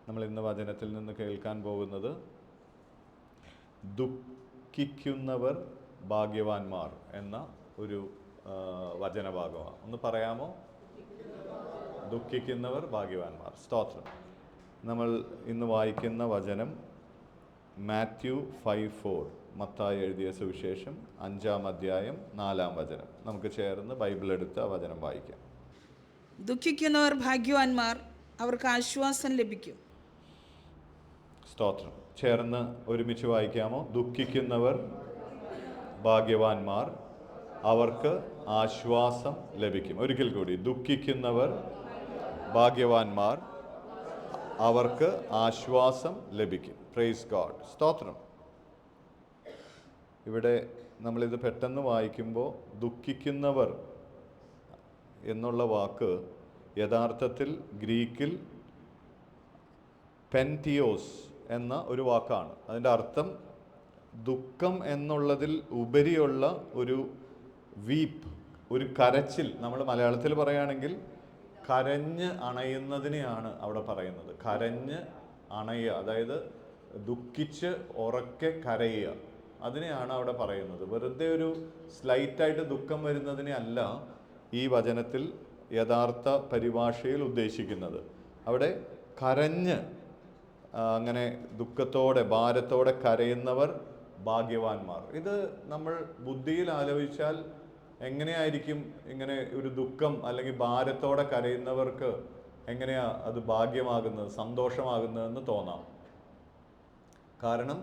നമ്മൾ ഇന്ന് വചനത്തിൽ നിന്ന് കേൾക്കാൻ പോകുന്നത് ദുഃഖിക്കുന്നവർ ഭാഗ്യവാന്മാർ എന്ന ഒരു വചനഭാഗമാണ്. ഒന്ന് പറയാമോ? ദുഃഖിക്കുന്നവർ ഭാഗ്യവാന്മാർ. സ്തോത്രം. നമ്മൾ ഇന്ന് വായിക്കുന്ന വചനം മാത്യു 5:4, മത്തായി എഴുതിയ സുവിശേഷം 5-ാം അധ്യായം 4-ാം വചനം. നമുക്ക് ചേർന്ന് ബൈബിൾ എടുത്ത് ആ വചനം വായിക്കാം. ദുഃഖിക്കുന്നവർ ഭാഗ്യവാന്മാർ, അവർക്ക് ആശ്വാസം ലഭിക്കും. സ്തോത്രം. ചേർന്ന് ഒരുമിച്ച് വായിക്കാമോ? ദുഃഖിക്കുന്നവർ ഭാഗ്യവാന്മാർ, അവർക്ക് ആശ്വാസം ലഭിക്കും. ഒരിക്കൽ കൂടി, ദുഃഖിക്കുന്നവർ ഭാഗ്യവാന്മാർ, അവർക്ക് ആശ്വാസം ലഭിക്കും. Praise God. സ്തോത്രം. ഇവിടെ നമ്മളിത് പെട്ടെന്ന് വായിക്കുമ്പോൾ ദുഃഖിക്കുന്നവർ എന്നുള്ള വാക്ക് യഥാർത്ഥത്തിൽ ഗ്രീക്കിൽ പെൻതിയോസ് എന്ന ഒരു വാക്കാണ്. അതിൻ്റെ അർത്ഥം ദുഃഖം എന്നുള്ളതിൽ ഉപരിയുള്ള ഒരു വീപ്പ്, ഒരു കരച്ചിൽ. നമ്മൾ മലയാളത്തിൽ പറയുകയാണെങ്കിൽ കരഞ്ഞ് അണയുന്നതിനെയാണ് അവിടെ പറയുന്നത്. കരഞ്ഞ് അണയുക, അതായത് ദുഃഖിച്ച് ഉറക്കെ കരയുക, അതിനെയാണ് അവിടെ പറയുന്നത്. വെറുതെ ഒരു സ്ലൈറ്റായിട്ട് ദുഃഖം വരുന്നതിനെ അല്ല ഈ വചനത്തിൽ യഥാർത്ഥ പരിഭാഷയിൽ ഉദ്ദേശിക്കുന്നത്. അവിടെ കരഞ്ഞ് അങ്ങനെ ദുഃഖത്തോടെ ഭാരത്തോടെ കരയുന്നവർ ഭാഗ്യവാന്മാർ. ഇത് നമ്മൾ ബുദ്ധിയിൽ ആലോചിച്ചാൽ എങ്ങനെയായിരിക്കും ഇങ്ങനെ ഒരു ദുഃഖം അല്ലെങ്കിൽ ഭാരത്തോടെ കരയുന്നവർക്ക് എങ്ങനെയാ അത് ഭാഗ്യമാകുന്നത്, സന്തോഷമാകുന്നതെന്ന് തോന്നാം. കാരണം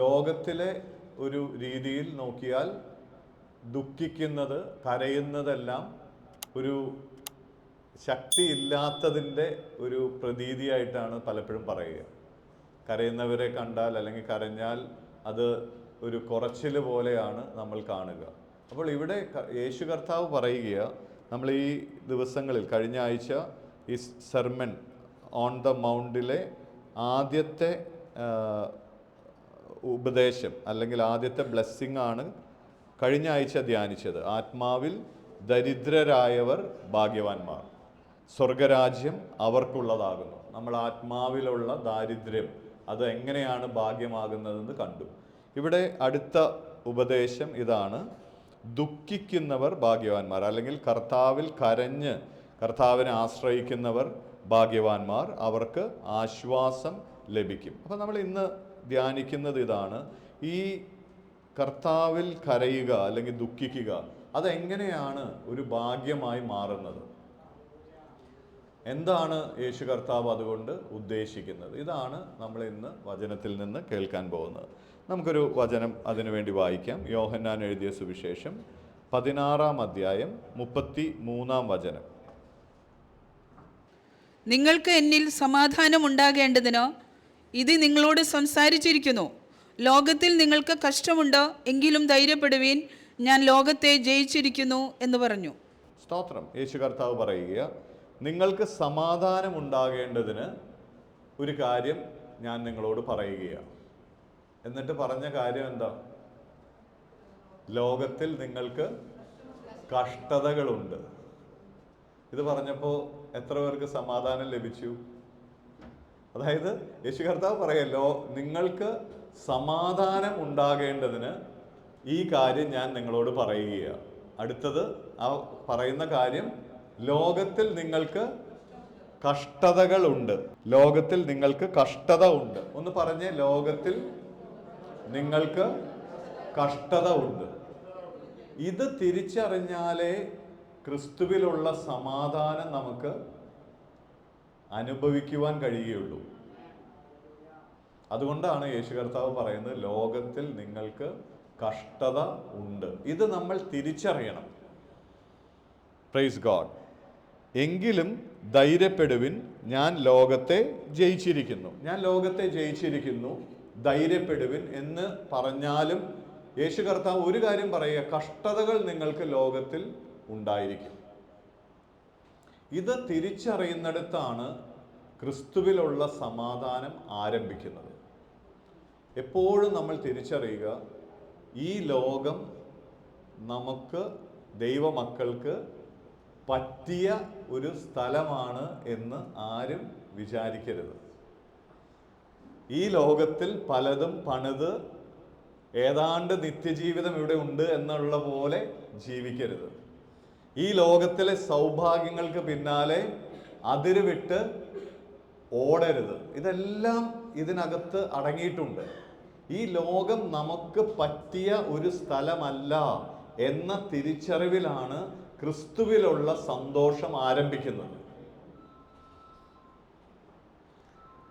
ലോകത്തിലെ ഒരു രീതിയിൽ നോക്കിയാൽ ദുഃഖിക്കുന്നത്, കരയുന്നതെല്ലാം ഒരു ശക്തിയില്ലാത്തതിൻ്റെ ഒരു പ്രതീതിയായിട്ടാണ് പലപ്പോഴും പറയുക. കരയുന്നവരെ കണ്ടാൽ അല്ലെങ്കിൽ കരഞ്ഞാൽ അത് ഒരു കുറച്ചിൽ പോലെയാണ് നമ്മൾ കാണുക. അപ്പോൾ ഇവിടെ യേശു കർത്താവ് പറയുക, നമ്മൾ ഈ ദിവസങ്ങളിൽ കഴിഞ്ഞ ആഴ്ച ഈ സെർമൺ ഓൺ ദ മൗണ്ടിലെ ആദ്യത്തെ ഉപദേശം അല്ലെങ്കിൽ ആദ്യത്തെ ബ്ലെസ്സിങ് ആണ് കഴിഞ്ഞ ആഴ്ച ധ്യാനിച്ചത്. ആത്മാവിൽ ദരിദ്രരായവർ ഭാഗ്യവാന്മാർ, സ്വർഗരാജ്യം അവർക്കുള്ളതാകുന്നു. നമ്മൾ ആത്മാവിലുള്ള ദാരിദ്ര്യം അത് എങ്ങനെയാണ് ഭാഗ്യമാകുന്നതെന്ന് കണ്ടു. ഇവിടെ അടുത്ത ഉപദേശം ഇതാണ്: ദുഃഖിക്കുന്നവർ ഭാഗ്യവാന്മാർ, അല്ലെങ്കിൽ കർത്താവിൽ കരഞ്ഞ് കർത്താവിനെ ആശ്രയിക്കുന്നവർ ഭാഗ്യവാന്മാർ, അവർക്ക് ആശ്വാസം ലഭിക്കും. അപ്പോൾ നമ്മൾ ഇന്ന് ധ്യാനിക്കുന്നത് ഇതാണ്: ഈ കർത്താവിൽ കരയുക അല്ലെങ്കിൽ ദുഃഖിക്കുക അതെങ്ങനെയാണ് ഒരു ഭാഗ്യമായി മാറുന്നത്? എന്താണ് യേശു കർത്താവ് അതുകൊണ്ട് ഉദ്ദേശിക്കുന്നത്? ഇതാണ് നമ്മൾ ഇന്ന് വചനത്തിൽ നിന്ന് കേൾക്കാൻ പോകുന്നത്. നമുക്കൊരു വചനം അതിനുവേണ്ടി വായിക്കാം. യോഹന്നാൻ എഴുതിയ സുവിശേഷം 16-ാം അധ്യായം 33-ാം വചനം. നിങ്ങൾക്ക് എന്നിൽ സമാധാനം ഉണ്ടാകേണ്ടതിനോ ഇത് നിങ്ങളോട് സംസാരിച്ചിരിക്കുന്നു. ലോകത്തിൽ നിങ്ങൾക്ക് കഷ്ടമുണ്ടോ, എങ്കിലും ധൈര്യപ്പെടുവീൻ, ഞാൻ ലോകത്തെ ജയിച്ചിരിക്കുന്നു എന്ന് പറഞ്ഞു. സ്തോത്രം. യേശു കർത്താവ് പറയുക, നിങ്ങൾക്ക് സമാധാനം ഉണ്ടാകേണ്ടതിന് ഒരു കാര്യം ഞാൻ നിങ്ങളോട് പറയുകയാണ്. എന്നിട്ട് പറഞ്ഞ കാര്യം എന്താ? ലോകത്തിൽ നിങ്ങൾക്ക് കഷ്ടതകളുണ്ട്. ഇത് പറഞ്ഞപ്പോൾ എത്ര പേർക്ക് സമാധാനം ലഭിച്ചു? അതായത് യേശു കർത്താവ് പറയല്ലോ, നിങ്ങൾക്ക് സമാധാനം ഉണ്ടാകേണ്ടതിന് ഈ കാര്യം ഞാൻ നിങ്ങളോട് പറയുകയാണ്. അടുത്തത് ആ പറയുന്ന കാര്യം, ലോകത്തിൽ നിങ്ങൾക്ക് കഷ്ടതകളുണ്ട്. ലോകത്തിൽ നിങ്ങൾക്ക് കഷ്ടത ഉണ്ട്. ഒന്ന് പറഞ്ഞേ, ലോകത്തിൽ നിങ്ങൾക്ക് കഷ്ടത ഉണ്ട്. ഇത് തിരിച്ചറിഞ്ഞാലേ ക്രിസ്തുവിലുള്ള സമാധാനം നമുക്ക് അനുഭവിക്കുവാൻ കഴിയുകയുള്ളൂ. അതുകൊണ്ടാണ് യേശു കർത്താവ് പറയുന്നത്, ലോകത്തിൽ നിങ്ങൾക്ക് കഷ്ടത ഉണ്ട്. ഇത് നമ്മൾ തിരിച്ചറിയണം. Praise God. എങ്കിലും ധൈര്യപ്പെടുവിൻ, ഞാൻ ലോകത്തെ ജയിച്ചിരിക്കുന്നു. ഞാൻ ലോകത്തെ ജയിച്ചിരിക്കുന്നു, ധൈര്യപ്പെടുവിൻ എന്ന് പറഞ്ഞാലും യേശു കർത്താവ് ഒരു കാര്യം പറയുക: കഷ്ടതകൾ നിങ്ങൾക്ക് ലോകത്തിൽ ഉണ്ടായിരിക്കും. ഇത് തിരിച്ചറിയുന്നിടത്താണ് ക്രിസ്തുവിലുള്ള സമാധാനം ആരംഭിക്കുന്നത്. എപ്പോഴും നമ്മൾ തിരിച്ചറിയുക, ഈ ലോകം നമുക്ക് ദൈവമക്കൾക്ക് പറ്റിയ ഒരു സ്ഥലമാണ് എന്ന് ആരും വിചാരിക്കരുത്. ഈ ലോകത്തിൽ പലതും പണിത് ഏതാണ്ട് നിത്യജീവിതം ഇവിടെ ഉണ്ട് എന്നുള്ള പോലെ ജീവിക്കരുത്. ഈ ലോകത്തിലെ സൗഭാഗ്യങ്ങൾക്ക് പിന്നാലെ അതിര് വിട്ട് ഓടരുത്. ഇതെല്ലാം ഇതിനകത്ത് അടങ്ങിയിട്ടുണ്ട്. ഈ ലോകം നമുക്ക് പറ്റിയ ഒരു സ്ഥലമല്ല എന്ന തിരിച്ചറിവിലാണ് ക്രിസ്തുവിലുള്ള സന്തോഷം ആരംഭിക്കുന്നത്.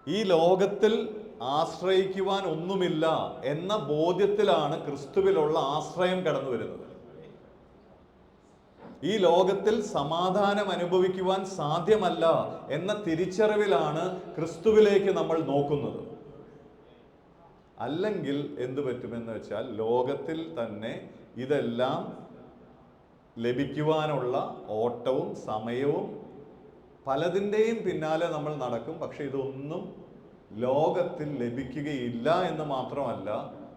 ഈ ലോകത്തിൽ ആശ്രയിക്കുവാൻ ഒന്നുമില്ല എന്ന ബോധ്യത്തിലാണ് ക്രിസ്തുവിലുള്ള ആശ്രയം കടന്നു വരുന്നത്. ഈ ലോകത്തിൽ സമാധാനം അനുഭവിക്കുവാൻ സാധ്യമല്ല എന്ന തിരിച്ചറിവിലാണ് ക്രിസ്തുവിലേക്ക് നമ്മൾ നോക്കുന്നത്. അല്ലെങ്കിൽ എന്തു പറ്റുമെന്ന് വെച്ചാൽ ലോകത്തിൽ തന്നെ ഇതെല്ലാം ലഭിക്കുവാനുള്ള ഓട്ടവും സമയവും പലതിൻ്റെയും പിന്നാലെ നമ്മൾ നടക്കും. പക്ഷെ ഇതൊന്നും ലോകത്തിൽ ലഭിക്കുകയില്ല എന്ന് മാത്രമല്ല,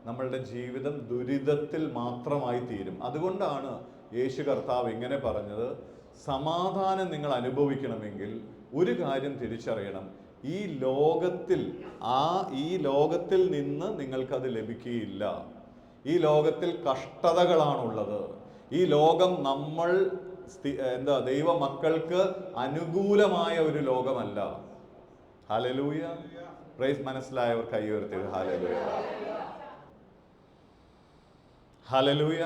നമ്മളുടെ ജീവിതം ദുരിതത്തിൽ മാത്രമായി തീരും. അതുകൊണ്ടാണ് യേശു കർത്താവ് ഇങ്ങനെ പറഞ്ഞത്, സമാധാനം നിങ്ങൾ അനുഭവിക്കണമെങ്കിൽ ഒരു കാര്യം തിരിച്ചറിയണം, ഈ ലോകത്തിൽ നിന്ന് നിങ്ങൾക്കത് ലഭിക്കുകയില്ല. ഈ ലോകത്തിൽ കഷ്ടതകളാണുള്ളത്. ഈ ലോകം നമ്മൾ ദൈവമക്കൾക്ക് അനുകൂലമായ ഒരു ലോകമല്ല. ഹല്ലേലൂയ. പ്രൈസ്. മനസ്സിലായവർ കൈ ഉയർത്തി ഹല്ലേലൂയ. ഹല്ലേലൂയ.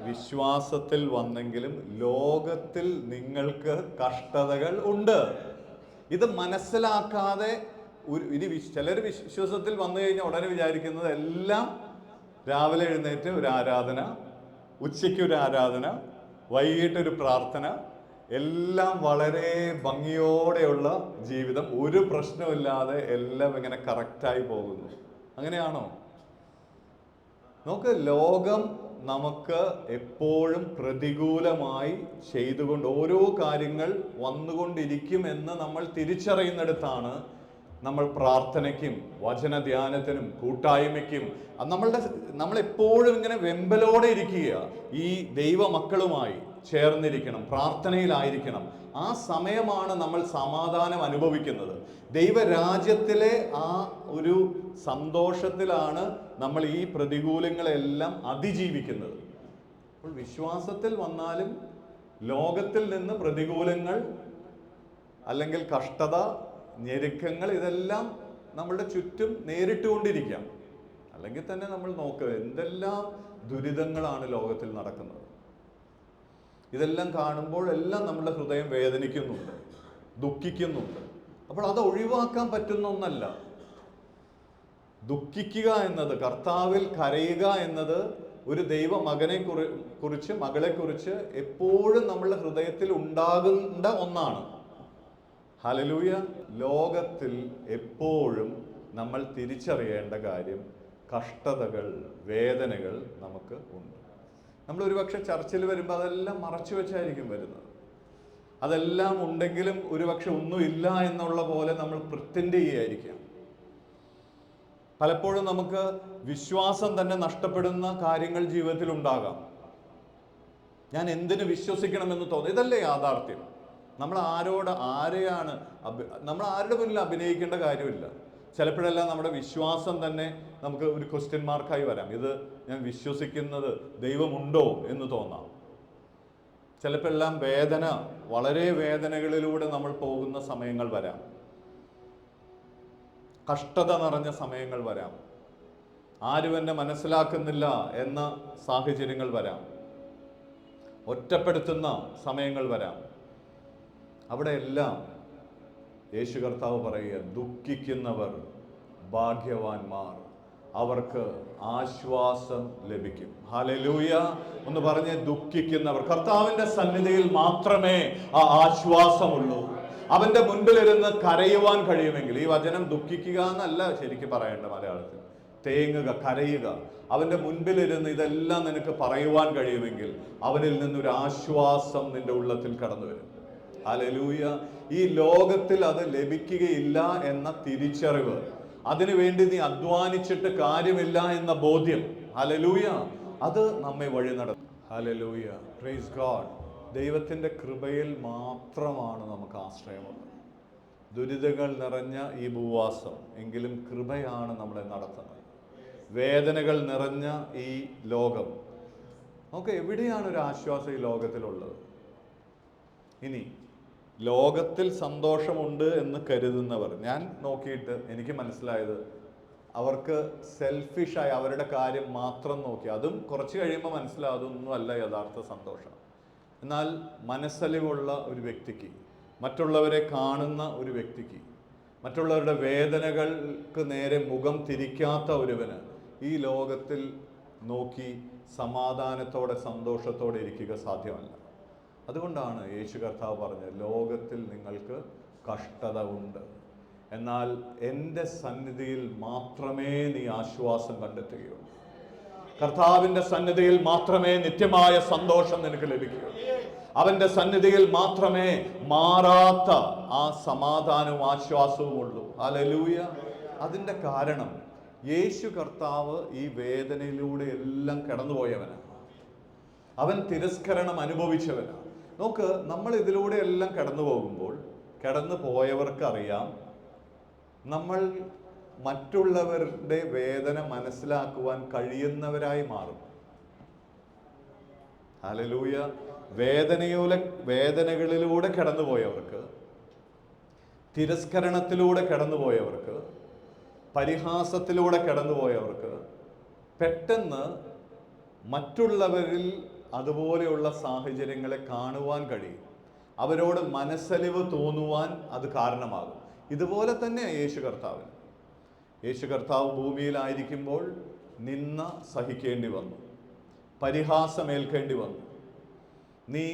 വിശ്വാസത്തിൽ വന്നെങ്കിലും ലോകത്തിൽ നിങ്ങൾക്ക് കഷ്ടതകൾ ഉണ്ട്. ഇത് മനസ്സിലാക്കാതെ ചിലർ വിശ്വാസത്തിൽ വന്നു കഴിഞ്ഞാൽ ഉടനെ വിചാരിക്കുന്നത് എല്ലാം രാവിലെ എഴുന്നേറ്റ് ഒരു ആരാധന, ഉച്ചയ്ക്ക് ഒരു ആരാധന, വൈകിട്ടൊരു പ്രാർത്ഥന, എല്ലാം വളരെ ഭംഗിയോടെയുള്ള ജീവിതം, ഒരു പ്രശ്നമില്ലാതെ എല്ലാം ഇങ്ങനെ കറക്റ്റായി പോകുന്നു. അങ്ങനെയാണോ? നമുക്ക് ലോകം നമുക്ക് എപ്പോഴും പ്രതികൂലമായി ചെയ്തുകൊണ്ട് ഓരോ കാര്യങ്ങൾ വന്നുകൊണ്ടിരിക്കും എന്ന് നമ്മൾ തിരിച്ചറിയുന്നിടത്താണ് നമ്മൾ പ്രാർത്ഥനയ്ക്കും വചനധ്യാനത്തിനും കൂട്ടായ്മയ്ക്കും നമ്മളെപ്പോഴും ഇങ്ങനെ വെമ്പലോടെ ഇരിക്കുക. ഈ ദൈവമക്കളുമായി ചേർന്നിരിക്കണം, പ്രാർത്ഥനയിലായിരിക്കണം. ആ സമയമാണ് നമ്മൾ സമാധാനം അനുഭവിക്കുന്നത്. ദൈവരാജ്യത്തിലെ ആ ഒരു സന്തോഷത്തിലാണ് നമ്മൾ ഈ പ്രതികൂലങ്ങളെല്ലാം അതിജീവിക്കുന്നത്. അപ്പോൾ വിശ്വാസത്തിൽ വന്നാലും ലോകത്തിൽ നിന്ന് പ്രതികൂലങ്ങൾ അല്ലെങ്കിൽ കഷ്ടത, ഞെരുക്കങ്ങൾ ഇതെല്ലാം നമ്മളുടെ ചുറ്റും നേരിട്ടുകൊണ്ടിരിക്കാം. അല്ലെങ്കിൽ തന്നെ നമ്മൾ നോക്കുക, എന്തെല്ലാം ദുരിതങ്ങളാണ് ലോകത്തിൽ നടക്കുന്നത്. ഇതെല്ലാം കാണുമ്പോൾ എല്ലാം നമ്മുടെ ഹൃദയം വേദനിക്കുന്നുണ്ട്, ദുഃഖിക്കുന്നുണ്ട്. അപ്പോൾ അത് ഒഴിവാക്കാൻ പറ്റുന്ന ഒന്നല്ല. ദുഃഖിക്കുക എന്നത്, കർത്താവിൽ കരയുക എന്നത് ഒരു ദൈവമകനെ കുറിച്ച് മകളെക്കുറിച്ച് എപ്പോഴും നമ്മളുടെ ഹൃദയത്തിൽ ഉണ്ടാകേണ്ട ഒന്നാണ്. ഹല്ലേലൂയ. ലോകത്തിൽ എപ്പോഴും നമ്മൾ തിരിച്ചറിയേണ്ട കാര്യം, കഷ്ടതകൾ, വേദനകൾ നമുക്ക് ഉണ്ട്. നമ്മൾ ഒരുപക്ഷെ ചർച്ചിൽ വരുമ്പോൾ അതെല്ലാം മറച്ചു വെച്ചായിരിക്കും വരുന്നത്. അതെല്ലാം ഉണ്ടെങ്കിലും ഒരുപക്ഷെ ഒന്നുമില്ല എന്നുള്ള പോലെ നമ്മൾ പ്രിറ്റൻഡ് ചെയ്യായിരിക്കാം. പലപ്പോഴും നമുക്ക് വിശ്വാസം തന്നെ നഷ്ടപ്പെടുന്ന കാര്യങ്ങൾ ജീവിതത്തിൽ ഉണ്ടാകാം. ഞാൻ എന്തിനു വിശ്വസിക്കണമെന്ന് തോന്നുന്നു. ഇതല്ലേ യാഥാർത്ഥ്യം. നമ്മൾ ആരുടെ മുന്നിൽ അഭിനയിക്കേണ്ട കാര്യമില്ല. ചിലപ്പോഴെല്ലാം നമ്മുടെ വിശ്വാസം തന്നെ നമുക്ക് ഒരു ക്വസ്റ്റ്യൻ മാർക്കായി വരാം. ഇത് ഞാൻ വിശ്വസിക്കുന്നത് ദൈവമുണ്ടോ എന്ന് തോന്നാം. ചിലപ്പോഴെല്ലാം വേദന, വളരെ വേദനകളിലൂടെ നമ്മൾ പോകുന്ന സമയങ്ങൾ വരാം. കഷ്ടത നിറഞ്ഞ സമയങ്ങൾ വരാം. ആരും എന്നെ മനസ്സിലാക്കുന്നില്ല എന്ന സാഹചര്യങ്ങൾ വരാം. ഒറ്റപ്പെടുത്തുന്ന സമയങ്ങൾ വരാം. അവിടെയെല്ലാം യേശു കർത്താവ് പറയുക, ദുഃഖിക്കുന്നവർ ഭാഗ്യവാന്മാർ, അവർക്ക് ആശ്വാസം ലഭിക്കും. ഹല്ലേലൂയ. ഒന്ന് പറഞ്ഞ്, ദുഃഖിക്കുന്നവർ. കർത്താവിന്റെ സന്നിധിയിൽ മാത്രമേ ആ ആശ്വാസമുള്ളൂ. അവന്റെ മുൻപിലിരുന്ന് കരയുവാൻ കഴിയുമെങ്കിൽ, ഈ വചനം ദുഃഖിക്കുക എന്നല്ല ശരിക്കും പറയേണ്ട മലയാളത്തിൽ, തേങ്ങുക, കരയുക. അവന്റെ മുൻപിലിരുന്ന് ഇതെല്ലാം നിനക്ക് പറയുവാൻ കഴിയുമെങ്കിൽ അവനിൽ നിന്നൊരു ആശ്വാസം നിന്റെ ഉള്ളത്തിൽ കടന്നു വരും. ഹല്ലേലൂയ. ഈ ലോകത്തിൽ അത് ലഭിക്കുകയില്ല എന്ന തിരിച്ചറിവ്, അതിനുവേണ്ടി നീ അധ്വാനിച്ചിട്ട് കാര്യമില്ല എന്ന ബോധ്യം, ഹല്ലേലൂയ, അത് നമ്മെ വഴി നടത്തും. ഹല്ലേലൂയ. Praise God. ദൈവത്തിന്റെ കൃപയിൽ മാത്രമാണ് നമുക്ക് ആശ്രയമുള്ളത്. ദുരിതങ്ങൾ നിറഞ്ഞ ഈ ഭൂവാസം, എങ്കിലും കൃപയാണ് നമ്മളെ നടത്തുന്നത്. വേദനകൾ നിറഞ്ഞ ഈ ലോകം, നമുക്ക് എവിടെയാണ് ഒരു ആശ്വാസം ഈ ലോകത്തിലുള്ളത്? ഇനി ലോകത്തിൽ സന്തോഷമുണ്ട് എന്ന് കരുതുന്നവർ, ഞാൻ നോക്കിയിട്ട് എനിക്ക് മനസ്സിലായത്, അവർക്ക് സെൽഫിഷായി അവരുടെ കാര്യം മാത്രം നോക്കി, അതും കുറച്ച് കഴിയുമ്പോൾ മനസ്സിലാവും അതൊന്നുമല്ല യഥാർത്ഥ സന്തോഷം. എന്നാൽ മനസ്സലിവുള്ള ഒരു വ്യക്തിക്ക്, മറ്റുള്ളവരെ കാണുന്ന ഒരു വ്യക്തിക്ക്, മറ്റുള്ളവരുടെ വേദനകൾക്ക് നേരെ മുഖം തിരിക്കാത്ത ഒരുവന് ഈ ലോകത്തിൽ നോക്കി സമാധാനത്തോടെ സന്തോഷത്തോടെ ഇരിക്കുക സാധ്യമല്ല. അതുകൊണ്ടാണ് യേശു കർത്താവ് പറഞ്ഞത്, ലോകത്തിൽ നിങ്ങൾക്ക് കഷ്ടത ഉണ്ട്, എന്നാൽ എൻ്റെ സന്നിധിയിൽ മാത്രമേ നീ ആശ്വാസം കണ്ടെത്തുകയുള്ളൂ. കർത്താവിൻ്റെ സന്നിധിയിൽ മാത്രമേ നിത്യമായ സന്തോഷം നിനക്ക് ലഭിക്കുകയുള്ളൂ. അവൻ്റെ സന്നിധിയിൽ മാത്രമേ മാറാത്ത ആ സമാധാനവും ആശ്വാസവും ഉള്ളൂ. ഹല്ലേലൂയ. അതിൻ്റെ കാരണം യേശു കർത്താവ് ഈ വേദനയിലൂടെ എല്ലാം കടന്നുപോയവനാണ്. അവൻ തിരസ്കരണം അനുഭവിച്ചവനാണ്. നോക്ക്, നമ്മൾ ഇതിലൂടെ എല്ലാം കടന്നു പോകുമ്പോൾ കടന്നു പോയവർക്കറിയാം, നമ്മൾ മറ്റുള്ളവരുടെ വേദന മനസ്സിലാക്കുവാൻ കഴിയുന്നവരായി മാറും. ഹല്ലേലൂയ. വേദനകളിലൂടെ കടന്നുപോയവർക്ക്, തിരസ്കരണത്തിലൂടെ കടന്നുപോയവർക്ക്, പരിഹാസത്തിലൂടെ കടന്നുപോയവർക്ക് പെട്ടെന്ന് മറ്റുള്ളവരിൽ അതുപോലെയുള്ള സാഹചര്യങ്ങളെ കാണുവാൻ കഴിയും. അവരോട് മനസ്സലിവ് തോന്നുവാൻ അത് കാരണമാകും. ഇതുപോലെ തന്നെ യേശു കർത്താവിന്. യേശു കർത്താവ് ഭൂമിയിലായിരിക്കുമ്പോൾ നിന്ന സഹിക്കേണ്ടി വന്നു, പരിഹാസമേൽക്കേണ്ടി വന്നു. നീ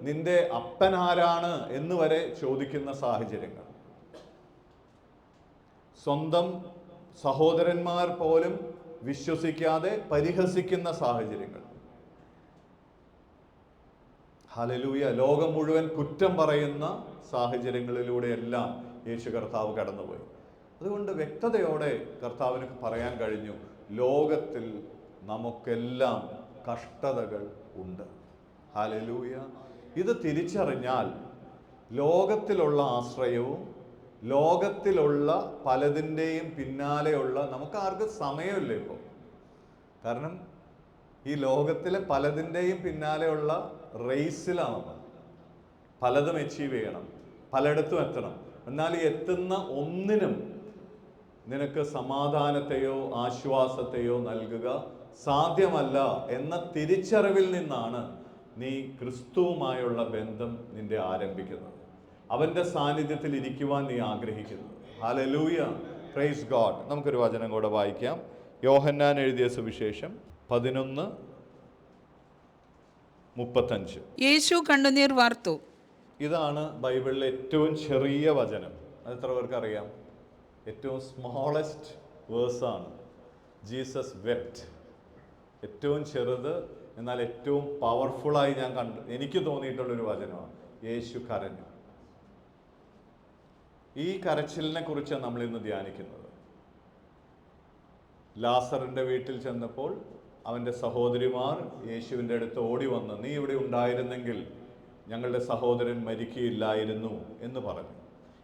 നിന്റെ അപ്പൻ ആരാണ് എന്ന് വരെ ചോദിക്കുന്ന സാഹചര്യങ്ങൾ, സ്വന്തം സഹോദരന്മാർ പോലും വിശ്വസിക്കാതെ പരിഹസിക്കുന്ന സാഹചര്യങ്ങൾ. ഹല്ലേലൂയ. ലോകം മുഴുവൻ കുറ്റം പറയുന്ന സാഹചര്യങ്ങളിലൂടെയെല്ലാം യേശു കർത്താവ് കടന്നുപോയി. അതുകൊണ്ട് വ്യക്തതയോടെ കർത്താവിന് പറയാൻ കഴിഞ്ഞു, ലോകത്തിൽ നമുക്കെല്ലാം കഷ്ടതകൾ ഉണ്ട്. ഹല്ലേലൂയ. ഇത് തിരിച്ചറിഞ്ഞാൽ ലോകത്തിലുള്ള ആശ്രയവും ലോകത്തിലുള്ള പലതിൻ്റെയും പിന്നാലെയുള്ള, നമുക്ക് ആർക്കും സമയമില്ല ഇപ്പോൾ. കാരണം ഈ ലോകത്തിലെ പലതിൻ്റെയും പിന്നാലെയുള്ള റേസിലാണ് നമ്മൾ. പലതും അച്ചീവ് ചെയ്യണം, പലയിടത്തും എത്തണം. എന്നാൽ ഈ എത്തുന്ന ഒന്നിനും നിനക്ക് സമാധാനത്തെയോ ആശ്വാസത്തെയോ നൽകുക സാധ്യമല്ല എന്ന തിരിച്ചറിവിൽ നിന്നാണ് നീ ക്രിസ്തുവുമായുള്ള ബന്ധം നിന്റെ ആരംഭിക്കുന്നത്. അവൻ്റെ സാന്നിധ്യത്തിൽ ഇരിക്കുവാൻ നീ ആഗ്രഹിക്കുന്നു. ഹല്ലേലൂയ. Praise God. നമുക്കൊരു വചനം കൂടെ വായിക്കാം. യോഹന്നാൻ എഴുതിയ സുവിശേഷം 11:35. യേശു കണ്ണുനീർ വാർത്തു. ഇതാണ് ബൈബിളിലെ ഏറ്റവും ചെറിയ വചനം. അത് എത്ര പേർക്ക് അറിയാം? ഏറ്റവും സ്മോളസ്റ്റ് വേഴ്സാണ്. Jesus wept. ഏറ്റവും ചെറുത് എന്നാൽ ഏറ്റവും പവർഫുള്ളായി എനിക്ക് തോന്നിയിട്ടുള്ളൊരു വചനമാണ്. യേശു കരഞ്ഞു. ഈ കരച്ചിലിനെ കുറിച്ചാണ് നമ്മൾ ഇന്ന് ധ്യാനിക്കുന്നത്. ലാസറിൻ്റെ വീട്ടിൽ ചെന്നപ്പോൾ അവൻ്റെ സഹോദരിമാർ യേശുവിൻ്റെ അടുത്ത് ഓടി വന്ന്, നീ ഇവിടെ ഉണ്ടായിരുന്നെങ്കിൽ ഞങ്ങളുടെ സഹോദരൻ മരിക്കുകയില്ലായിരുന്നു എന്ന് പറഞ്ഞു.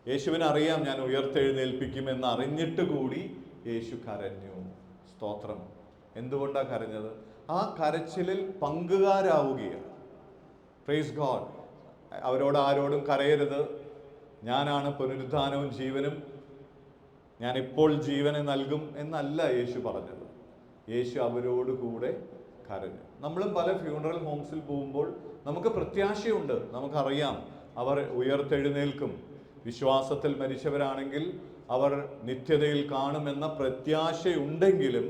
യേശുവിന് അറിയാം ഞാൻ ഉയർത്തെഴുന്നേൽപ്പിക്കുമെന്ന് അറിഞ്ഞിട്ട് കൂടി യേശു കരഞ്ഞു. സ്തോത്രം. എന്തുകൊണ്ടാണ് കരഞ്ഞത്? ആ കരച്ചിലിൽ പങ്കുകാരാവുകയാണ്. Praise God. അവരോട് ആരോടും കരയരുത്, ഞാനാണ് പുനരുദ്ധാനവും ജീവനും, ഞാനിപ്പോൾ ജീവനെ നൽകും എന്നല്ല യേശു പറഞ്ഞത്. യേശു അവരോട് കൂടെ കരഞ്ഞു. നമ്മളും പല ഫ്യൂണറൽ ഹോംസിൽ പോകുമ്പോൾ നമുക്ക് പ്രത്യാശയുണ്ട്. നമുക്കറിയാം അവർ ഉയർത്തെഴുന്നേൽക്കും, വിശ്വാസത്തിൽ മരിച്ചവരാണെങ്കിൽ അവർ നിത്യതയിൽ കാണുമെന്ന പ്രത്യാശയുണ്ടെങ്കിലും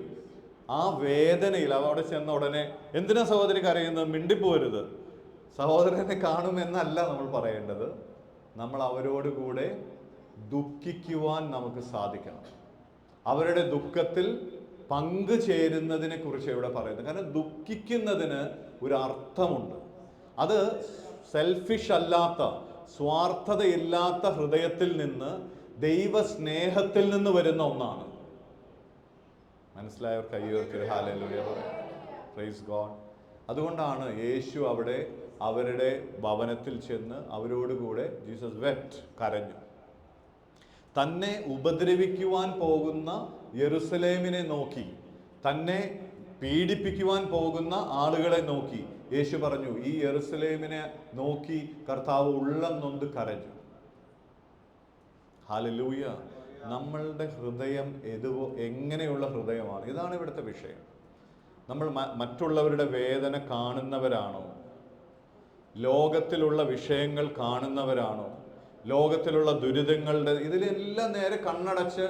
ആ വേദനയിൽ അവിടെ ചെന്ന ഉടനെ എന്തിനാ സഹോദരി കരയുന്നത്? മിണ്ടിപ്പോരുത്. സഹോദരനെ കാണുമെന്നല്ല നമ്മൾ പറയേണ്ടത്. നമ്മൾ അവരോട് കൂടെ ദുഃഖിക്കുവാൻ നമുക്ക് സാധിക്കണം. അവരുടെ ദുഃഖത്തിൽ പങ്കുചേരുന്നതിനെ കുറിച്ച് ഇവിടെ പറയുന്നത്. കാരണം ദുഃഖിക്കുന്നതിന് ഒരു അർത്ഥമുണ്ട്. അത് സെൽഫിഷ് അല്ലാത്ത, സ്വാർത്ഥതയില്ലാത്ത ഹൃദയത്തിൽ നിന്ന്, ദൈവസ്നേഹത്തിൽ നിന്ന് വരുന്ന ഒന്നാണ്. മനസ്സിലായവർ കയ്യോർക്ക് ഹല്ലേലൂയ പറയാം. Praise God. അതുകൊണ്ടാണ് യേശു അവിടെ അവരുടെ ഭവനത്തിൽ ചെന്ന് അവരോടുകൂടെ ജീസസ് വെപ്റ്റ്, കരഞ്ഞു. തന്നെ ഉപദ്രവിക്കുവാൻ പോകുന്ന യെരുസലേമിനെ നോക്കി, തന്നെ പീഡിപ്പിക്കുവാൻ പോകുന്ന ആളുകളെ നോക്കി യേശു പറഞ്ഞു, ഈ യെരുസലേമിനെ നോക്കി കർത്താവ് ഉള്ളം നൊന്ത് കരഞ്ഞു. ഹല്ലേലൂയ. നമ്മളുടെ ഹൃദയം എങ്ങനെയുള്ള ഹൃദയമാണ്? ഇതാണ് ഇവിടുത്തെ വിഷയം. നമ്മൾ മറ്റുള്ളവരുടെ വേദന കാണുന്നവരാണോ? ലോകത്തിലുള്ള വിഷയങ്ങൾ കാണുന്നവരാണോ? ലോകത്തിലുള്ള ദുരിതങ്ങളുടെ ഇതിലെല്ലാം നേരെ കണ്ണടച്ച്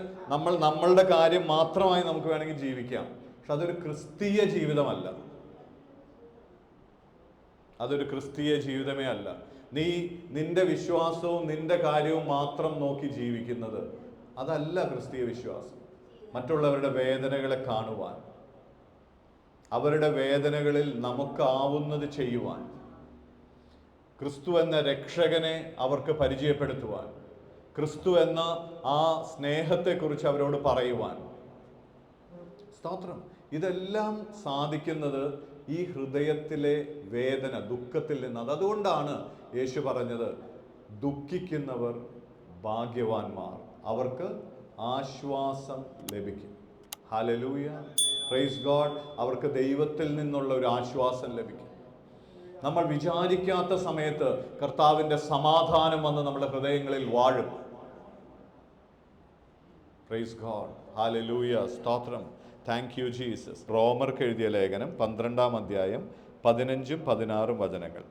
നമ്മളുടെ കാര്യം മാത്രമായി നമുക്ക് വേണമെങ്കിൽ ജീവിക്കാം. പക്ഷെ അതൊരു ക്രിസ്തീയ ജീവിതമല്ല. അതൊരു ക്രിസ്തീയ ജീവിതമേ അല്ല. നീ നിന്റെ വിശ്വാസവും നിന്റെ കാര്യവും മാത്രം നോക്കി ജീവിക്കുന്നത് അതല്ല ക്രിസ്തീയ വിശ്വാസം. മറ്റുള്ളവരുടെ വേദനകളെ കാണുവാൻ, അവരുടെ വേദനകളിൽ നമുക്കാവുന്നത് ചെയ്യുവാൻ, ക്രിസ്തു എന്ന രക്ഷകനെ അവർക്ക് പരിചയപ്പെടുത്തുവാൻ, ക്രിസ്തു എന്ന ആ സ്നേഹത്തെക്കുറിച്ച് അവരോട് പറയുവാൻ. സ്തോത്രം. ഇതെല്ലാം സാധിക്കുന്നത് ഈ ഹൃദയത്തിലെ വേദന, ദുഃഖത്തിൽ നിന്ന്. അതുകൊണ്ടാണ് യേശു പറഞ്ഞത്, ദുഃഖിക്കുന്നവർ ഭാഗ്യവാന്മാർ, അവർക്ക് ആശ്വാസം ലഭിക്കും. Hallelujah, praise God. അവർക്ക് ദൈവത്തിൽ നിന്നുള്ള ഒരു ആശ്വാസം ലഭിക്കും. നമ്മൾ വിചാരിക്കാത്ത സമയത്ത് കർത്താവിൻ്റെ സമാധാനം വന്ന് നമ്മുടെ ഹൃദയങ്ങളിൽ വാഴും. പ്രൈസ് ഗോഡ്, ഹല്ലേലൂയ, സ്തോത്രം. Thank you Jesus. റോമർക്ക് എഴുതിയ ലേഖനം 12-ാം അധ്യായം 15-16 വചനങ്ങൾ.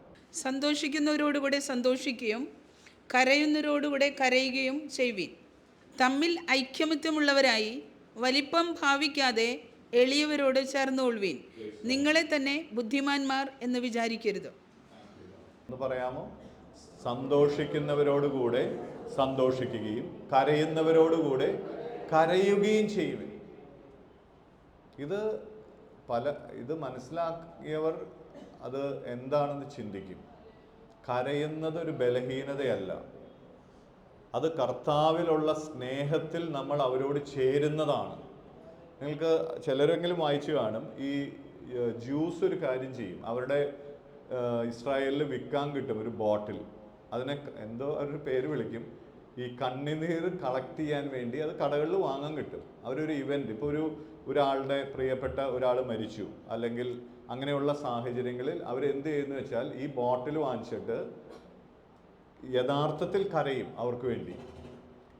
സന്തോഷിക്കുന്നവരോടുകൂടെ സന്തോഷിക്കുകയും കരയുന്നവരോടുകൂടെ കരയുകയും ചെയ്യുവിൻ. തമ്മിൽ ഐക്യമത്യമുള്ളവരായി വലിപ്പം ഭാവിക്കാതെ എളിയവരോട് ചേർന്നുകൊള്ളുവിൻ. നിങ്ങളെ തന്നെ ബുദ്ധിമാന്മാർ എന്ന് വിചാരിക്കരുത്. എന്ന് പറയാമോ? സന്തോഷിക്കുന്നവരോടുകൂടെ സന്തോഷിക്കുകയും കരയുന്നവരോടുകൂടെ കരയുകയും ചെയ്യുവിൻ. ഇത് മനസ്സിലാക്കിയവർ അത് എന്താണെന്ന് ചിന്തിക്കും. കരയുന്നത് ഒരു ബലഹീനതയല്ല, അത് കർത്താവിലുള്ള സ്നേഹത്തിൽ നമ്മൾ അവരോട് ചേരുന്നതാണ്. നിങ്ങൾക്ക് ചിലരെങ്കിലും വായിച്ചു കാണും, ഈ ജ്യൂസ് ഒരു കാര്യം ചെയ്യും. അവരുടെ ഇസ്രായേലിൽ വിൽക്കാൻ കിട്ടും ഒരു ബോട്ടിൽ. അതിനെ എന്തോ ഒരു പേര് വിളിക്കും. ഈ കണ്ണുനീർ കളക്ട് ചെയ്യാൻ വേണ്ടി അത് കടകളിൽ വാങ്ങാൻ കിട്ടും. അവരൊരു ഇവൻറ്റ്, ഇപ്പോൾ ഒരാളുടെ പ്രിയപ്പെട്ട ഒരാൾ മരിച്ചു, അല്ലെങ്കിൽ അങ്ങനെയുള്ള സാഹചര്യങ്ങളിൽ അവരെന്ത് ചെയ്യുന്നു വെച്ചാൽ ഈ ബോട്ടിൽ വാങ്ങിച്ചിട്ട് യഥാർത്ഥത്തിൽ കരയും അവർക്ക് വേണ്ടി.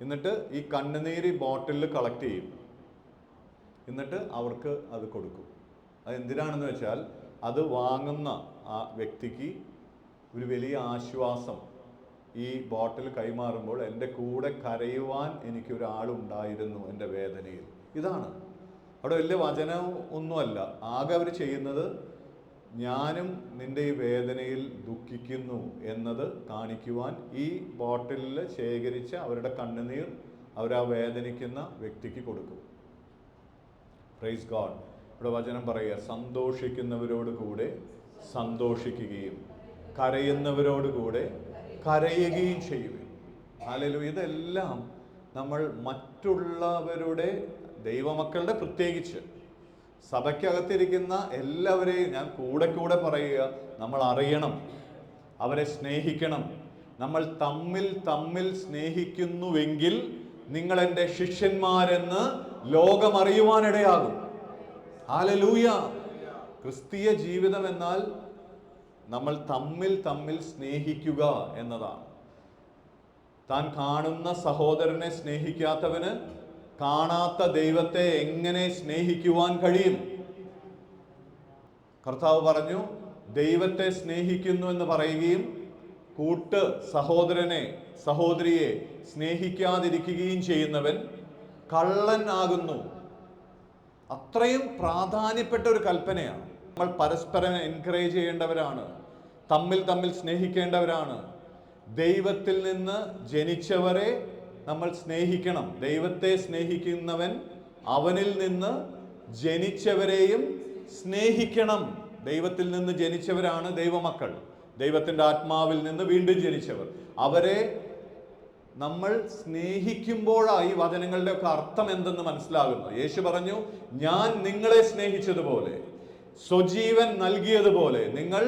എന്നിട്ട് ഈ കണ്ണുനീര് ബോട്ടിലിൽ കളക്ട് ചെയ്യും, എന്നിട്ട് അവർക്ക് അത് കൊടുക്കും. അത് എന്തിനാണെന്ന് വെച്ചാൽ അത് വാങ്ങുന്ന ആ വ്യക്തിക്ക് ഒരു വലിയ ആശ്വാസം. ഈ ബോട്ടിൽ കൈമാറുമ്പോൾ എൻ്റെ കൂടെ കരയുവാൻ എനിക്കൊരാളുണ്ടായിരുന്നു എൻ്റെ വേദനയിൽ. ഇതാണ് അവിടെ വലിയ വചനം ഒന്നുമല്ല. ആകെ അവർ ചെയ്യുന്നത്, ഞാനും നിൻ്റെ ഈ വേദനയിൽ ദുഃഖിക്കുന്നു എന്നത് കാണിക്കുവാൻ ഈ ബോട്ടിലിൽ ശേഖരിച്ച അവരുടെ കണ്ണുനീർ അവർ ആ വേദനിക്കുന്ന വ്യക്തിക്ക് കൊടുക്കും. Praise God. ഇവിടെ വചനം പറയുക, സന്തോഷിക്കുന്നവരോട് കൂടെ സന്തോഷിക്കുകയും കരയുന്നവരോടുകൂടെ കരയുകയും ചെയ്യുവിൻ. ഹല്ലേലൂയ. ഇതെല്ലാം നമ്മൾ മറ്റുള്ളവരുടെ, ദൈവമക്കളുടെ പ്രത്യേകിച്ച് സഭയ്ക്കകത്തിരിക്കുന്ന എല്ലാവരെയും ഞാൻ കൂടെ പറയുക, നമ്മൾ അറിയണം, അവരെ സ്നേഹിക്കണം. നമ്മൾ തമ്മിൽ സ്നേഹിക്കുന്നുവെങ്കിൽ നിങ്ങൾ എൻ്റെ ശിഷ്യന്മാരെന്ന് ലോകം അറിയുവാനിടയാകും. ഹല്ലേലൂയ. ക്രിസ്തീയ ജീവിതം എന്നാൽ നമ്മൾ തമ്മിൽ സ്നേഹിക്കുക എന്നതാണ്. താൻ കാണുന്ന സഹോദരനെ സ്നേഹിക്കാത്തവന് കാണാത്ത ദൈവത്തെ എങ്ങനെ സ്നേഹിക്കുവാൻ കഴിയും? കർത്താവ് പറഞ്ഞു, ദൈവത്തെ സ്നേഹിക്കുന്നു എന്ന് പറയുകയും സഹോദരനെ സഹോദരിയെ സ്നേഹിക്കാതിരിക്കുകയും ചെയ്യുന്നവൻ കള്ളൻ ആകുന്നു. അത്രയും പ്രാധാന്യപ്പെട്ട ഒരു കൽപ്പനയാണ്. നമ്മൾ പരസ്പരം എൻകറേജ് ചെയ്യേണ്ടവരാണ്, തമ്മിൽ സ്നേഹിക്കേണ്ടവരാണ്. ദൈവത്തിൽ നിന്ന് ജനിച്ചവരെ നമ്മൾ സ്നേഹിക്കണം. ദൈവത്തെ സ്നേഹിക്കുന്നവൻ അവനിൽ നിന്ന് ജനിച്ചവരെയും സ്നേഹിക്കണം. ദൈവത്തിൽ നിന്ന് ജനിച്ചവരാണ് ദൈവമക്കൾ, ദൈവത്തിൻ്റെ ആത്മാവിൽ നിന്ന് വീണ്ടും ജനിച്ചവർ. അവരെ നമ്മൾ സ്നേഹിക്കുമ്പോഴാണ് ഈ വചനങ്ങളുടെ ഒക്കെ അർത്ഥം എന്തെന്ന് മനസ്സിലാകുന്നു. യേശു പറഞ്ഞു, ഞാൻ നിങ്ങളെ സ്നേഹിച്ചതുപോലെ, സ്വജീവൻ നൽകിയതുപോലെ നിങ്ങൾ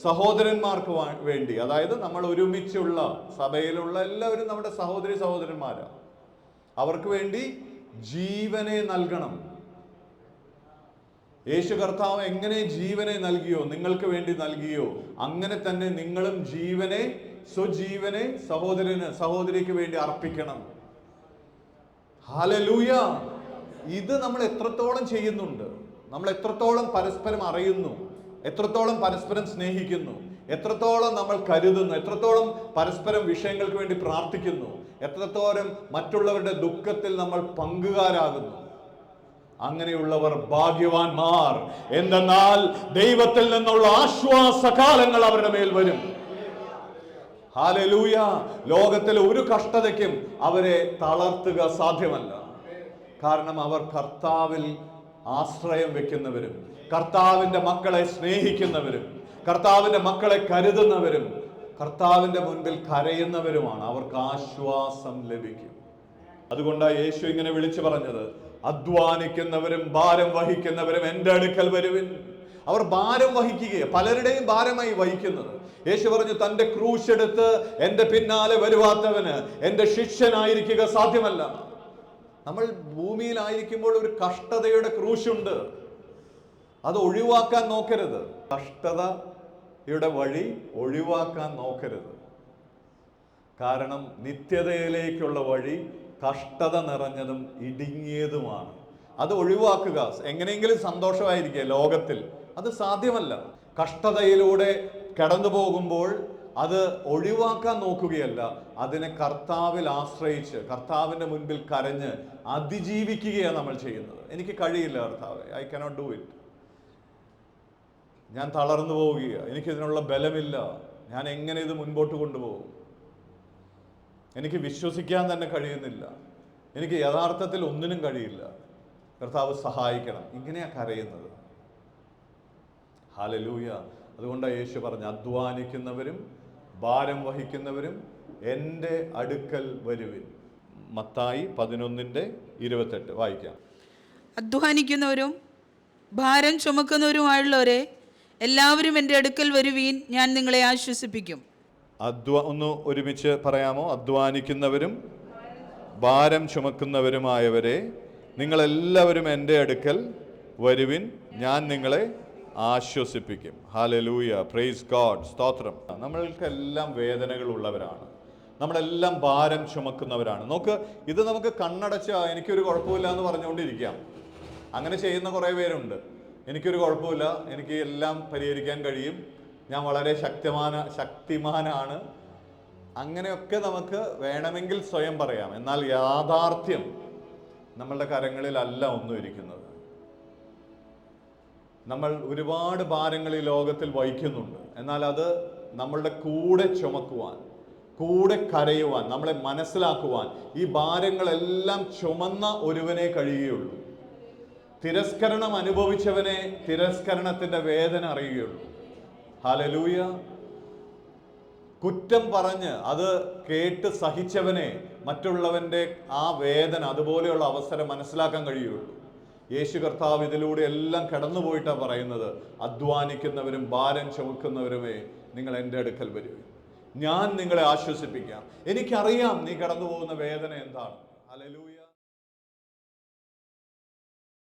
സഹോദരന്മാർക്ക് വേണ്ടി, അതായത് നമ്മൾ ഒരുമിച്ചുള്ള സഭയിലുള്ള എല്ലാവരും നമ്മുടെ സഹോദരന്മാരാണ്. അവർക്ക് വേണ്ടി ജീവനെ നൽകണം. യേശു കർത്താവ് എങ്ങനെ ജീവനെ നൽകിയോ, നിങ്ങൾക്ക് വേണ്ടി നൽകിയോ, അങ്ങനെ തന്നെ നിങ്ങളും സ്വജീവനെ സഹോദരിക്ക് വേണ്ടി അർപ്പിക്കണം. ഹല്ലേലൂയ. ഇത് നമ്മൾ എത്രത്തോളം ചെയ്യുന്നുണ്ട്, നമ്മൾ എത്രത്തോളം പരസ്പരം അറിയുന്നു, എത്രത്തോളം പരസ്പരം സ്നേഹിക്കുന്നു, എത്രത്തോളം നമ്മൾ കരുതുന്നു, എത്രത്തോളം പരസ്പരം വിഷയങ്ങൾക്ക് വേണ്ടി പ്രാർത്ഥിക്കുന്നു, എത്രത്തോളം മറ്റുള്ളവരുടെ ദുഃഖത്തിൽ നമ്മൾ പങ്കുകാരാകുന്നു. അങ്ങനെയുള്ളവർ ഭാഗ്യവാന്മാർ. എന്തെന്നാൽ ദൈവത്തിൽ നിന്നുള്ള ആശ്വാസകാലങ്ങൾ അവരുടെ മേൽ വരും. ഹല്ലേലൂയ. ലോകത്തിലെ ഒരു കഷ്ടതയ്ക്കും അവരെ തളർത്തുക സാധ്യമല്ല. കാരണം അവർ കർത്താവിൽ ആശ്രയം വെക്കുന്നവരും, കർത്താവിന്റെ മക്കളെ സ്നേഹിക്കുന്നവരും, കർത്താവിന്റെ മക്കളെ കരുതുന്നവരും, കർത്താവിന്റെ മുൻപിൽ കരയുന്നവരുമാണ്. അവർക്ക് ആശ്വാസം ലഭിക്കും. അതുകൊണ്ടാണ് യേശു ഇങ്ങനെ വിളിച്ചു പറഞ്ഞത്, അധ്വാനിക്കുന്നവരും ഭാരം വഹിക്കുന്നവരും എൻ്റെ അടുക്കൽ വരുവിൻ. അവർ ഭാരം വഹിക്കുകയാണ്, പലരുടെയും ഭാരമായി വഹിക്കുന്നത്. യേശു പറഞ്ഞു, തന്റെ ക്രൂശ് എടുത്ത് എൻ്റെ പിന്നാലെ വരുവാത്തവന് എൻ്റെ ശിഷ്യനായിരിക്കുക സാധ്യമല്ല. നമ്മൾ ഭൂമിയിലായിരിക്കുമ്പോൾ ഒരു കഷ്ടതയുടെ ക്രൂശുണ്ട്, അത് ഒഴിവാക്കാൻ നോക്കരുത്. കഷ്ടതയുടെ വഴി ഒഴിവാക്കാൻ നോക്കരുത്. കാരണം നിത്യതയിലേക്കുള്ള വഴി കഷ്ടത നിറഞ്ഞതും ഇടുങ്ങിയതുമാണ്. അത് ഒഴിവാക്കുക. എങ്ങനെയെങ്കിലും സന്തോഷമായിരിക്കുക ലോകത്തിൽ, അത് സാധ്യമല്ല. കഷ്ടതയിലൂടെ കടന്നു പോകുമ്പോൾ അത് ഒഴിവാക്കാൻ നോക്കുകയല്ല, അതിനെ കർത്താവിൽ ആശ്രയിച്ച് കർത്താവിൻ്റെ മുൻപിൽ കരഞ്ഞ് അതിജീവിക്കുകയാണ് നമ്മൾ ചെയ്യുന്നത്. എനിക്ക് കഴിയില്ല കർത്താവേ, ഐ കനോട്ട് ഡു ഇറ്റ്, ഞാൻ തളർന്നു പോവുകയാണ്, എനിക്കിതിനുള്ള ബലമില്ല, ഞാൻ എങ്ങനെ ഇത് മുൻപോട്ട് കൊണ്ടുപോകും, എനിക്ക് വിശ്വസിക്കാൻ തന്നെ കഴിയുന്നില്ല, എനിക്ക് യഥാർത്ഥത്തിൽ ഒന്നിനും കഴിയില്ല, കർത്താവ് സഹായിക്കണം. ഇങ്ങനെയാ കരയുന്നത്. ഹല്ലേലൂയ. അതുകൊണ്ടാണ് യേശു പറഞ്ഞു, അധ്വാനിക്കുന്നവരും ഭാരം വഹിക്കുന്നവരും എൻ്റെ അടുക്കൽ വരുവിൻ. മത്തായി 11:28 വായിക്കാം. അധ്വാനിക്കുന്നവരും ഭാരം ചുമക്കുന്നവരുമായുള്ളവരെ എല്ലാവരും എൻ്റെ അടുക്കൽ വരുവീൻ, ഞാൻ നിങ്ങളെ ആശ്വസിപ്പിക്കും. ഒന്ന് ഒരുമിച്ച് പറയാമോ? അധ്വാനിക്കുന്നവരും ഭാരം ചുമക്കുന്നവരുമായവരെ നിങ്ങളെല്ലാവരും എൻ്റെ അടുക്കൽ വരുവിൻ, ഞാൻ നിങ്ങളെ ആശ്വസിപ്പിക്കും. ഹല്ലേലൂയ, പ്രൈസ് ഗോഡ്, സ്തോത്രം. നമ്മൾക്കെല്ലാം വേദനകൾ ഉള്ളവരാണ്, നമ്മളെല്ലാം ഭാരം ചുമക്കുന്നവരാണ്. നോക്ക്, ഇത് നമുക്ക് കണ്ണടച്ച് എനിക്കൊരു കുഴപ്പമില്ല എന്ന് പറഞ്ഞുകൊണ്ടിരിക്കാം. അങ്ങനെ ചെയ്യുന്ന കുറേ പേരുണ്ട്. എനിക്കൊരു കുഴപ്പമില്ല, എനിക്ക് എല്ലാം പരിഹരിക്കാൻ കഴിയും, ഞാൻ വളരെ ശക്തിമാനാണ്, അങ്ങനെയൊക്കെ നമുക്ക് വേണമെങ്കിൽ സ്വയം പറയാം. എന്നാൽ യാഥാർത്ഥ്യം നമ്മളുടെ കരങ്ങളിലല്ല ഒന്നും ഇരിക്കുന്നത്. നമ്മൾ ഒരുപാട് ഭാരങ്ങൾ ഈ ലോകത്തിൽ വഹിക്കുന്നുണ്ട്. എന്നാൽ അത് നമ്മളുടെ കൂടെ ചുമക്കുവാൻ, കൂടെ കരയുവാൻ, നമ്മളെ മനസ്സിലാക്കുവാൻ ഈ ഭാരങ്ങളെല്ലാം ചുമന്ന ഒരുവനെ കഴിയുകയുള്ളൂ. തിരസ്കരണം അനുഭവിച്ചവനെ തിരസ്കരണത്തിന്റെ വേദന അറിയുകയുള്ളൂ. ഹല്ലേലൂയ. കുറ്റം പറഞ്ഞ് അത് കേട്ട് സഹിച്ചവനെ മറ്റുള്ളവന്റെ ആ വേദന, അതുപോലെയുള്ള അവസരം മനസ്സിലാക്കാൻ കഴിയുള്ളൂ. യേശു കർത്താവ് ഇതിലൂടെ എല്ലാം കടന്നുപോയിട്ടാണ് പറയുന്നത്, അധ്വാനിക്കുന്നവരും ഭാരം ചുമക്കുന്നവരുമേ നിങ്ങൾ എൻ്റെ അടുക്കൽ വരും, ഞാൻ നിങ്ങളെ ആശ്വസിപ്പിക്കാം. എനിക്കറിയാം നീ കടന്നു പോകുന്ന വേദന എന്താണ്. ഹല്ലേലൂയ.